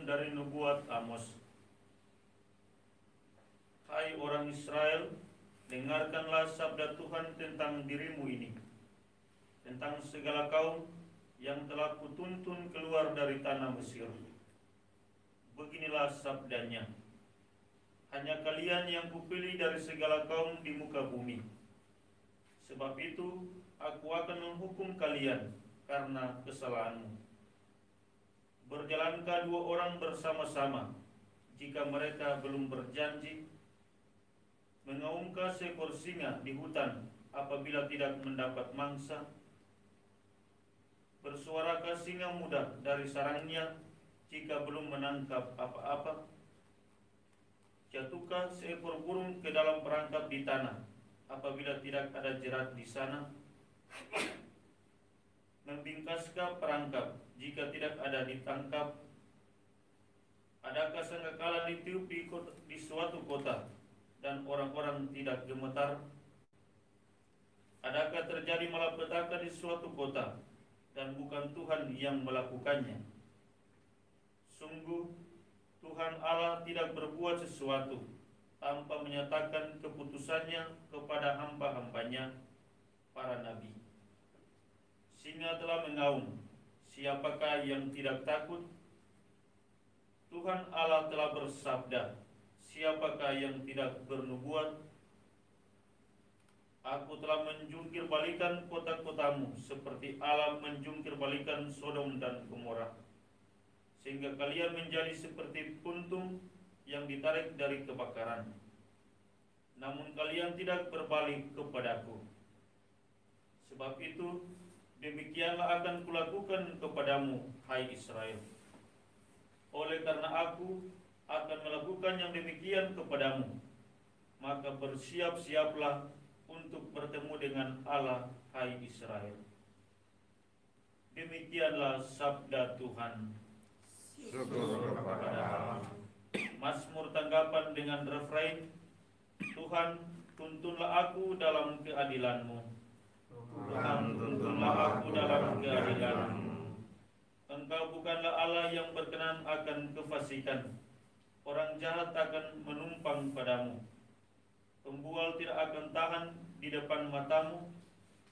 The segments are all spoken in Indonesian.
Bacaan dari Nubuat Amos. Hai orang Israel, dengarkanlah sabda Tuhan tentang dirimu ini, tentang segala kaum yang telah kutuntun keluar dari tanah Mesir. Beginilah sabdanya, hanya kalian yang kupilih dari segala kaum di muka bumi. Sebab itu aku akan menghukum kalian karena kesalahanmu. Berjalankah dua orang bersama-sama jika mereka belum berjanji? Mengaumkah seekor singa di hutan apabila tidak mendapat mangsa? Bersuarakah singa muda dari sarangnya jika belum menangkap apa-apa? Jatuhkah seekor burung ke dalam perangkap di tanah apabila tidak ada jerat di sana? Membingkaskah perangkap jika tidak ada ditangkap? Adakah sangkakala ditiup di suatu kota dan orang-orang tidak gemetar? Adakah terjadi malapetaka di suatu kota dan bukan Tuhan yang melakukannya? Sungguh Tuhan Allah tidak berbuat sesuatu tanpa menyatakan keputusannya kepada hamba-hambanya, para nabi. Singa telah mengaum, siapakah yang tidak takut? Tuhan Allah telah bersabda, siapakah yang tidak bernubuat? Aku telah menjungkir balikan kota-kotamu seperti Allah menjungkir balikan Sodom dan Gomora, sehingga kalian menjadi seperti puntung yang ditarik dari kebakaran. Namun kalian tidak berbalik kepadaku. Sebab itu demikianlah akan kulakukan kepadamu, hai Israel. Oleh karena aku akan melakukan yang demikian kepadamu, maka bersiap-siaplah untuk bertemu dengan Allah, hai Israel. Demikianlah sabda Tuhan. Syukur kepada Allah. Mazmur tanggapan dengan refrain, Tuhan, tuntunlah aku dalam keadilan-Mu. Tuhan, tuntunlah aku dalam keadilan-Mu. Engkau bukanlah Allah yang berkenan akan kefasikan. Orang jahat akan menumpang padamu. Pembual tidak akan tahan di depan matamu.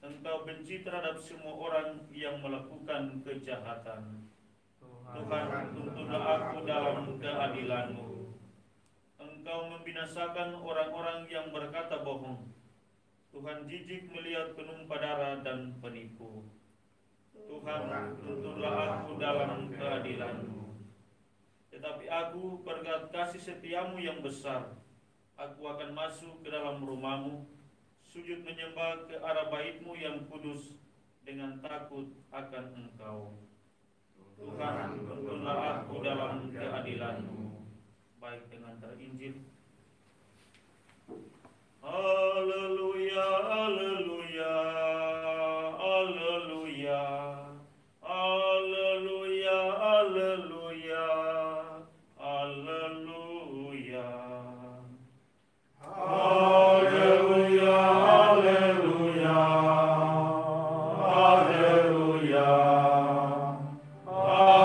Engkau benci terhadap semua orang yang melakukan kejahatan. Tuhan, tuntunlah aku dalam keadilan-Mu. Engkau membinasakan orang-orang yang berkata bohong. Tuhan jijik melihat penumpah darah dan penipu. Tuhan, tuntunlah aku dalam keadilan-Mu. Tetapi aku berkat kasih setiamu yang besar, aku akan masuk ke dalam rumah-Mu, sujud menyembah ke arah bait-Mu yang kudus dengan takut akan Engkau. Tuhan, tuntunlah aku dalam keadilan-Mu. Baik, dengan terinjil. Haleluya, haleluya, haleluya, haleluya, haleluya, haleluya. Haleluya, haleluya, haleluya,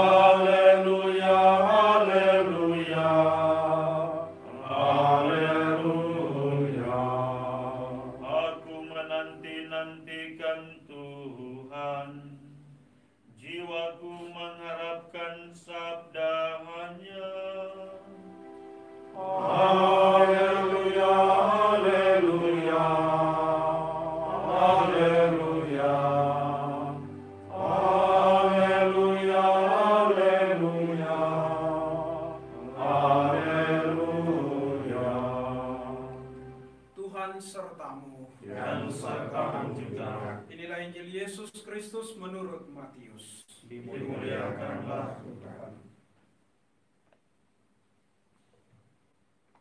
haleluya, haleluya, haleluya. Aku menanti-nantikan Tuhan, jiwaku mengharapkan sabda-Nya. Haleluya, haleluya, haleluya, haleluya, haleluya, haleluya. Tuhan sertamu. Dan sertamu juga. Inilah Injil Yesus Kristus menurut Matius. Dimuliakanlah Tuhan.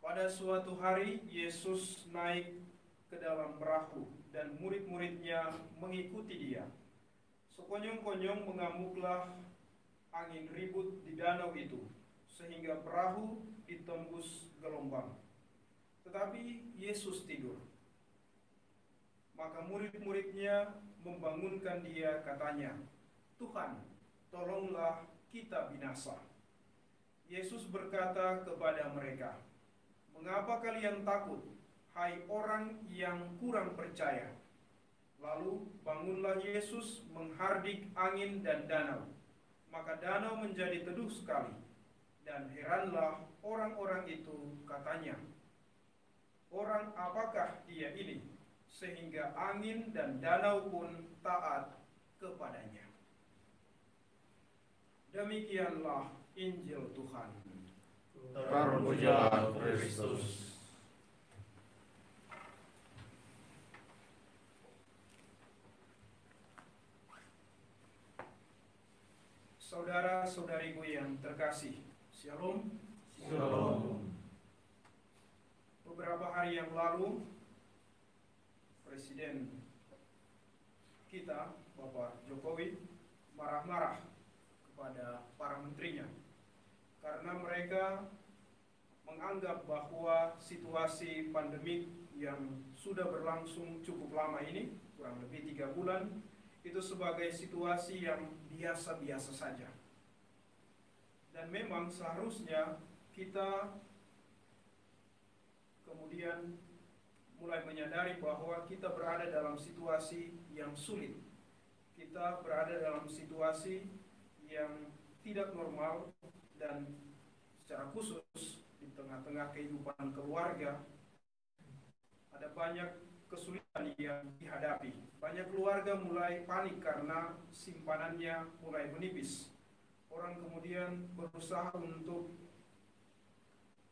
Pada suatu hari Yesus naik ke dalam perahu dan murid-muridnya mengikuti dia. Sekonyong-konyong mengamuklah angin ribut di danau itu, sehingga perahu ditembus gelombang. Tetapi Yesus tidur. Maka murid-muridnya membangunkan dia, katanya, Tuhan, tolonglah kita binasa. Yesus berkata kepada mereka, "Mengapa kalian takut, hai orang yang kurang percaya?" Lalu bangunlah Yesus menghardik angin dan danau. Maka danau menjadi teduh sekali. Dan heranlah orang-orang itu, katanya, "Orang apakah dia ini, sehingga angin dan danau pun taat kepadanya?" Demikianlah Injil Tuhan. Terpujilah Kristus. Saudara-saudariku yang terkasih, Shalom. Shalom. Beberapa hari yang lalu, Presiden kita, Bapak Jokowi, marah-marah kepada para menterinya karena mereka menganggap bahwa situasi pandemik yang sudah berlangsung cukup lama ini, kurang lebih 3 bulan, itu sebagai situasi yang biasa-biasa saja. Dan memang seharusnya kita kemudian mulai menyadari bahwa kita berada dalam situasi yang sulit. Kita berada dalam situasi yang tidak normal, dan secara khusus di tengah-tengah kehidupan keluarga ada banyak kesulitan yang dihadapi. Banyak keluarga mulai panik karena simpanannya mulai menipis. Orang kemudian berusaha untuk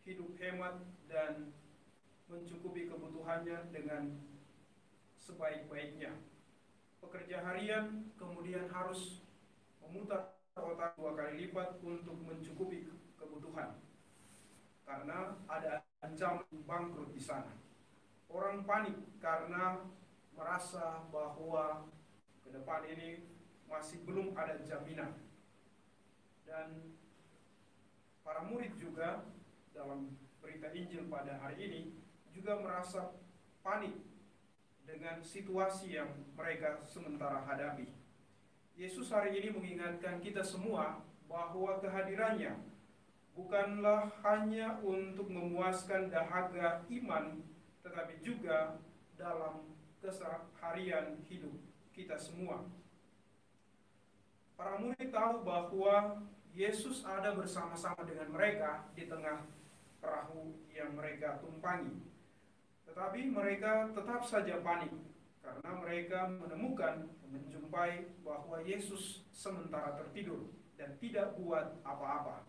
hidup hemat dan mencukupi kebutuhannya dengan sebaik-baiknya. Pekerja harian kemudian harus memutar otak 2 kali lipat untuk mencukupi kebutuhan, karena ada ancaman bangkrut di sana. Orang panik karena merasa bahwa ke depan ini masih belum ada jaminan. Dan para murid juga dalam berita Injil pada hari ini juga merasa panik dengan situasi yang mereka sementara hadapi. Yesus hari ini mengingatkan kita semua bahwa kehadirannya bukanlah hanya untuk memuaskan dahaga iman, tetapi juga dalam keseharian hidup kita semua. Para murid tahu bahwa Yesus ada bersama-sama dengan mereka di tengah perahu yang mereka tumpangi. Tetapi mereka tetap saja panik karena mereka menjumpai bahwa Yesus sementara tertidur dan tidak buat apa-apa.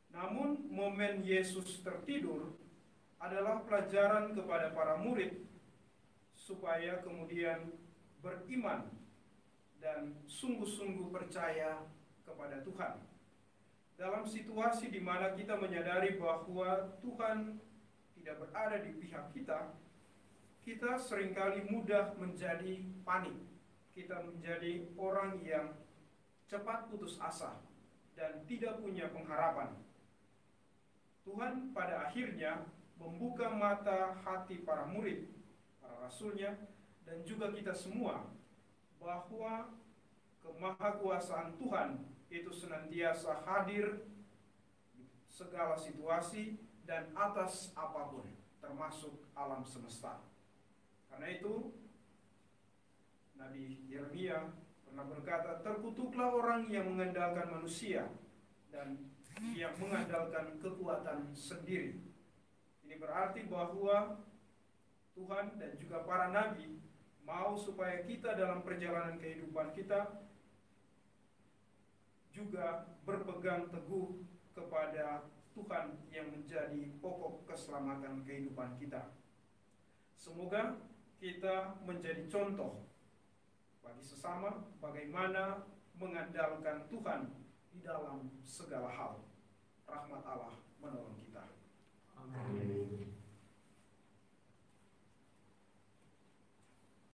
Namun momen Yesus tertidur adalah pelajaran kepada para murid supaya kemudian beriman dan sungguh-sungguh percaya kepada Tuhan. Dalam situasi di mana kita menyadari bahwa Tuhan tidak berada di pihak kita, kita seringkali mudah menjadi panik. Kita menjadi orang yang cepat putus asa dan tidak punya pengharapan. Tuhan pada akhirnya membuka mata hati para murid, para rasulnya, dan juga kita semua, bahwa kemahakuasaan Tuhan itu senantiasa hadir di segala situasi dan atas apapun, termasuk alam semesta. Karena itu, Nabi Yeremia pernah berkata, "Terkutuklah orang yang mengandalkan manusia dan yang mengandalkan kekuatan sendiri." Ini berarti bahwa Tuhan dan juga para nabi mau supaya kita dalam perjalanan kehidupan kita juga berpegang teguh kepada Tuhan yang menjadi pokok keselamatan kehidupan kita. Semoga kita menjadi contoh bagi sesama bagaimana mengandalkan Tuhan di dalam segala hal. Rahmat Allah menolong kita. Amin.